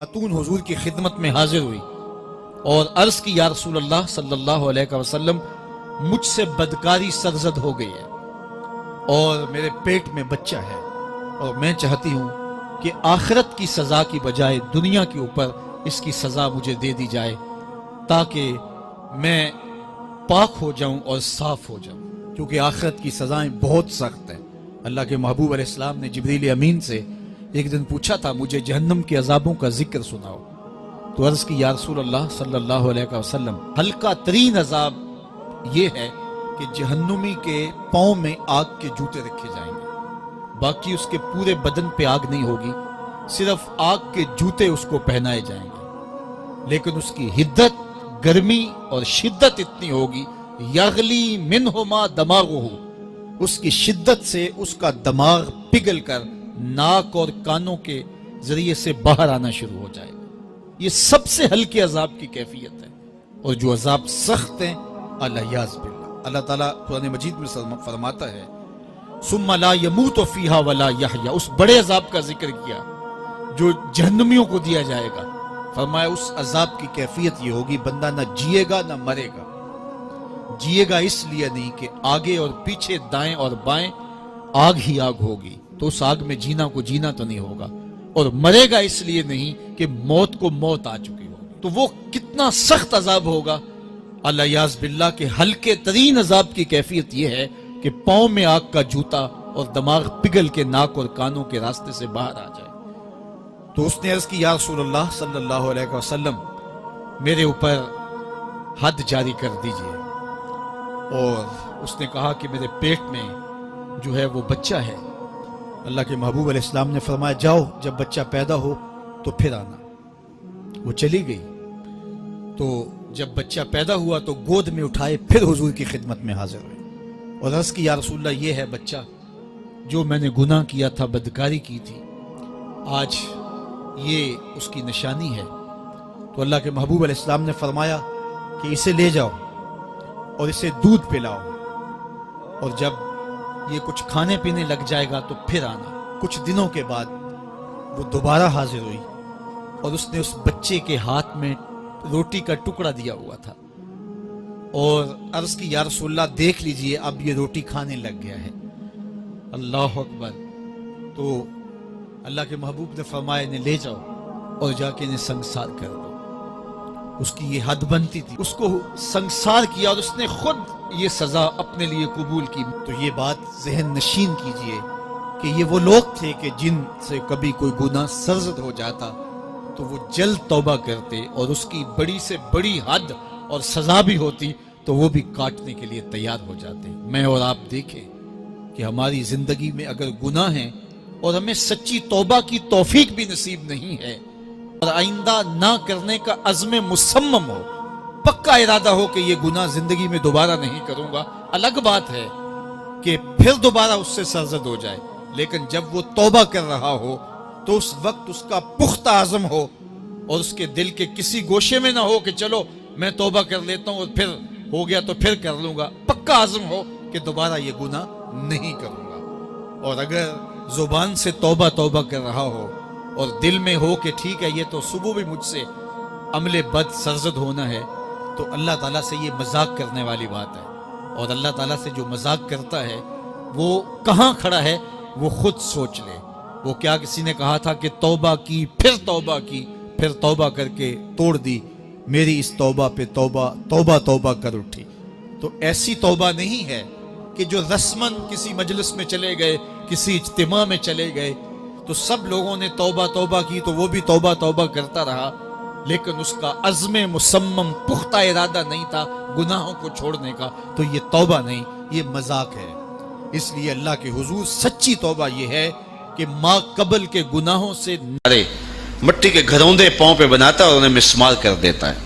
خاتون حضور کی خدمت میں حاضر ہوئی اور عرض کی یا رسول اللہ صلی اللہ علیہ وسلم مجھ سے بدکاری سرزد ہو گئی ہے اور میرے پیٹ میں بچہ ہے اور میں چاہتی ہوں کہ آخرت کی سزا کی بجائے دنیا کے اوپر اس کی سزا مجھے دے دی جائے تاکہ میں پاک ہو جاؤں اور صاف ہو جاؤں، کیونکہ آخرت کی سزائیں بہت سخت ہیں۔ اللہ کے محبوب علیہ السلام نے جبریل امین سے ایک دن پوچھا تھا مجھے جہنم کے عذابوں کا ذکر سناؤ، تو عرض کی یا رسول اللہ صلی اللہ علیہ وسلم ہلکا ترین عذاب یہ ہے کہ جہنمی کے پاؤں میں آگ کے جوتے رکھے جائیں گے، باقی اس کے پورے بدن پہ آگ نہیں ہوگی، صرف آگ کے جوتے اس کو پہنائے جائیں گے، لیکن اس کی حدت، گرمی اور شدت اتنی ہوگی یغلی منہما دماغہ، اس کی شدت سے اس کا دماغ پگھل کر ناک اور کانوں کے ذریعے سے باہر آنا شروع ہو جائے گا۔ یہ سب سے ہلکے عذاب کی کیفیت ہے، اور جو عذاب سخت ہیں الیاذ باللہ، اللہ تعالیٰ قرآن مجید میں فرماتا ہے ثم لا يموت فیہا ولا یحیا، اس بڑے عذاب کا ذکر کیا جو جہنمیوں کو دیا جائے گا، فرمایا اس عذاب کی کیفیت یہ ہوگی بندہ نہ جیے گا نہ مرے گا۔ جیے گا اس لیے نہیں کہ آگے اور پیچھے دائیں اور بائیں آگ ہی آگ ہوگی، تو اس آگ میں جینا کو جینا تو نہیں ہوگا، اور مرے گا اس لیے نہیں کہ موت کو موت آ چکی ہوگی۔ تو وہ کتنا سخت عذاب ہوگا الیاذ باللہ کہ ہلکے ترین عذاب کی کیفیت یہ ہے کہ پاؤں میں آگ کا جوتا اور دماغ پگھل کے ناک اور کانوں کے راستے سے باہر آ جائے۔ تو اس نے عرض کی یا رسول اللہ صلی اللہ علیہ وسلم میرے اوپر حد جاری کر دیجئے، اور اس نے کہا کہ میرے پیٹ میں جو ہے وہ بچہ ہے۔ اللہ کے محبوب علیہ السلام نے فرمایا جاؤ جب بچہ پیدا ہو تو پھر آنا۔ وہ چلی گئی، تو جب بچہ پیدا ہوا تو گود میں اٹھائے پھر حضور کی خدمت میں حاضر ہوئے اور عرض کی یا رسول اللہ یہ ہے بچہ جو میں نے گناہ کیا تھا، بدکاری کی تھی، آج یہ اس کی نشانی ہے۔ تو اللہ کے محبوب علیہ السلام نے فرمایا کہ اسے لے جاؤ اور اسے دودھ پلاؤ، اور جب یہ کچھ کھانے پینے لگ جائے گا تو پھر آنا۔ کچھ دنوں کے بعد وہ دوبارہ حاضر ہوئی اور اس نے اس بچے کے ہاتھ میں روٹی کا ٹکڑا دیا ہوا تھا، اور عرض کی یا رسول اللہ دیکھ لیجئے اب یہ روٹی کھانے لگ گیا ہے۔ اللہ اکبر۔ تو اللہ کے محبوب نے فرمایا انہیں لے جاؤ اور جا کے انہیں سنگسار کر دو۔ اس کی یہ حد بنتی تھی، اس کو سنگسار کیا اور اس نے خود یہ سزا اپنے لیے قبول کی۔ تو یہ بات ذہن نشین کیجئے کہ یہ وہ لوگ تھے کہ جن سے کبھی کوئی گناہ سرزد ہو جاتا تو وہ جلد توبہ کرتے، اور اس کی بڑی سے بڑی حد اور سزا بھی ہوتی تو وہ بھی کاٹنے کے لیے تیار ہو جاتے۔ میں اور آپ دیکھیں کہ ہماری زندگی میں اگر گناہ ہیں اور ہمیں سچی توبہ کی توفیق بھی نصیب نہیں ہے اور آئندہ نہ کرنے کا عزم مصمم ہو، پکا ارادہ ہو کہ یہ گناہ زندگی میں دوبارہ نہیں کروں گا، الگ بات ہے کہ پھر دوبارہ اس سے سرزد ہو جائے، لیکن جب وہ توبہ کر رہا ہو تو اس وقت اس کا پختہ عزم ہو اور اس کے دل کے کسی گوشے میں نہ ہو کہ چلو میں توبہ کر لیتا ہوں اور پھر ہو گیا تو پھر کر لوں گا، پکا عزم ہو کہ دوبارہ یہ گناہ نہیں کروں گا۔ اور اگر زبان سے توبہ توبہ کر رہا ہو اور دل میں ہو کہ ٹھیک ہے یہ تو صبح بھی مجھ سے عمل بد سرزد ہونا ہے، تو اللہ تعالیٰ سے یہ مذاق کرنے والی بات ہے، اور اللہ تعالیٰ سے جو مذاق کرتا ہے وہ کہاں کھڑا ہے وہ خود سوچ لے۔ وہ کیا کسی نے کہا تھا کہ توبہ کی پھر توبہ کر کے توڑ دی، میری اس توبہ پہ توبہ توبہ توبہ کر اٹھی۔ تو ایسی توبہ نہیں ہے کہ جو رسماً کسی مجلس میں چلے گئے، کسی اجتماع میں چلے گئے تو سب لوگوں نے توبہ توبہ کی تو وہ بھی توبہ توبہ کرتا رہا، لیکن اس کا عزم مصمم پختہ ارادہ نہیں تھا گناہوں کو چھوڑنے کا، تو یہ توبہ نہیں، یہ مذاق ہے۔ اس لیے اللہ کے حضور سچی توبہ یہ ہے کہ ماں قبل کے گناہوں سے مٹی کے گھروندے پاؤں پہ بناتا ہے اور انہیں مسمار کر دیتا ہے۔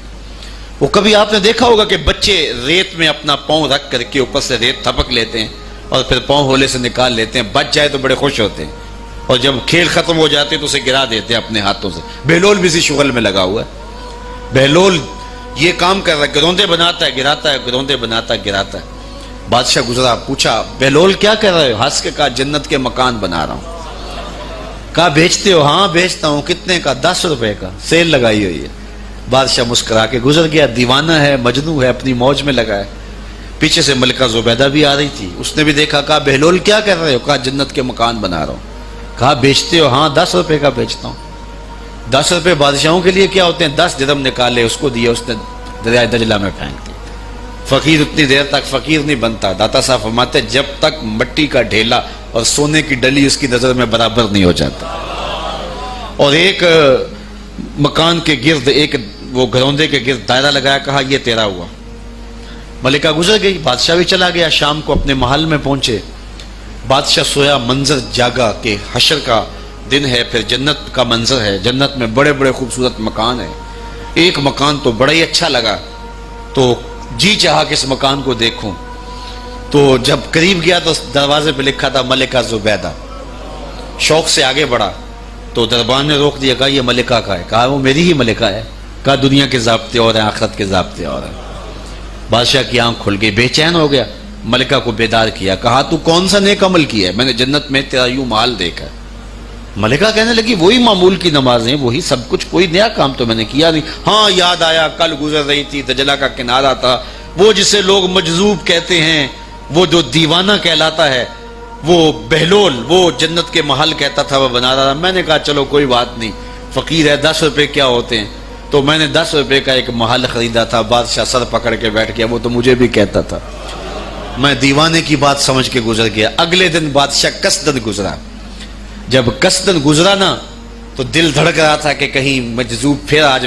وہ کبھی آپ نے دیکھا ہوگا کہ بچے ریت میں اپنا پاؤں رکھ کر کے اوپر سے ریت تھپک لیتے ہیں اور پھر پاؤں ہولے سے نکال لیتے ہیں، بچ جائے تو بڑے خوش ہوتے ہیں، اور جب کھیل ختم ہو جاتے ہیں تو اسے گرا دیتے ہیں اپنے ہاتھوں سے۔ بہلول بھی اسی شغل میں لگا ہوا ہے، بہلول یہ کام کر رہا ہے، گروندے بناتا ہے گراتا ہے، گروندے بناتا ہے گراتا ہے۔ بادشاہ گزرا، پوچھا بہلول کیا کر رہے ہو؟ ہنس کے کہا جنت کے مکان بنا رہا ہوں۔ کہا بیچتے ہو؟ ہاں بیچتا ہوں. کتنے کا؟ 10 روپے کا. سیل لگائی ہوئی ہے. بادشاہ مسکرا کے گزر گیا. دیوانہ ہے، مجنوں ہے، اپنی موج میں لگا ہے. پیچھے سے ملکہ زبیدہ بھی آ رہی تھی. اس نے بھی دیکھا. کہا بہلول کیا کر رہے ہو؟ کہا جنت کے مکان بنا رہا ہوں. کہا بیچتے ہو؟ ہاں 10 روپے کا بیچتا ہوں. 10 روپے بادشاہوں کے لیے کیا ہوتے ہیں؟ 10 درہم نکالے، اس کو دیا، اس نے دریائے دجلہ میں پھینک دیا. فقیر اتنی دیر تک فقیر نہیں بنتا. داتا صاحب فرماتے جب تک مٹی کا ڈھیلا اور سونے کی ڈلی اس کی نظر میں برابر نہیں ہو جاتا. اور ایک مکان کے گرد، ایک وہ گھروندے کے گرد دائرہ لگایا. کہا یہ تیرا ہوا. ملکہ گزر گئی. بادشاہ بھی چلا گیا. شام کو اپنے محل میں پہنچے. بادشاہ سویا. منظر جاگا کہ حشر کا دن ہے، پھر جنت کا منظر ہے. جنت میں بڑے بڑے خوبصورت مکان ہیں. ایک مکان تو بڑا ہی اچھا لگا، تو جی چاہا کہ اس مکان کو دیکھوں. تو جب قریب گیا تو دروازے پہ لکھا تھا ملکہ زبیدہ. شوق سے آگے بڑھا تو دربان نے روک دیا. کہا یہ ملکہ کا ہے. کہا وہ میری ہی ملکہ ہے. کہا دنیا کے ضابطے اور ہیں، آخرت کے ضابطے اور ہیں. بادشاہ کی آنکھ کھل گئی، بے چین ہو گیا. ملکہ کو بیدار کیا. کہا تو کون سا نیک عمل کیا ہے؟ میں نے جنت میں تیرا یوں محل دیکھا. ملکہ کہنے لگی وہی معمول کی نمازیں، وہی سب کچھ، کوئی نیا کام تو میں نے کیا نہیں. ہاں یاد آیا، کل گزر رہی تھی، دجلہ کا کنارہ تھا، وہ جسے لوگ مجذوب کہتے ہیں، وہ جو دیوانہ کہلاتا ہے، وہ بہلول، وہ جنت کے محل کہتا تھا وہ بنا رہا تھا. میں نے کہا چلو کوئی بات نہیں، فقیر ہے، 10 روپے کیا ہوتے ہیں. تو میں نے 10 روپے کا ایک محل خریدا تھا. بادشاہ سر پکڑ کے بیٹھ گیا. وہ تو مجھے بھی کہتا تھا. میں دیوانے کی بات سمجھ کے گزر گیا. اگلے دن بادشاہ قصدن گزرا. جب قصدن گزرا نا تو دل دھڑک رہا تھا کہ کہیں مجذوب پھر آج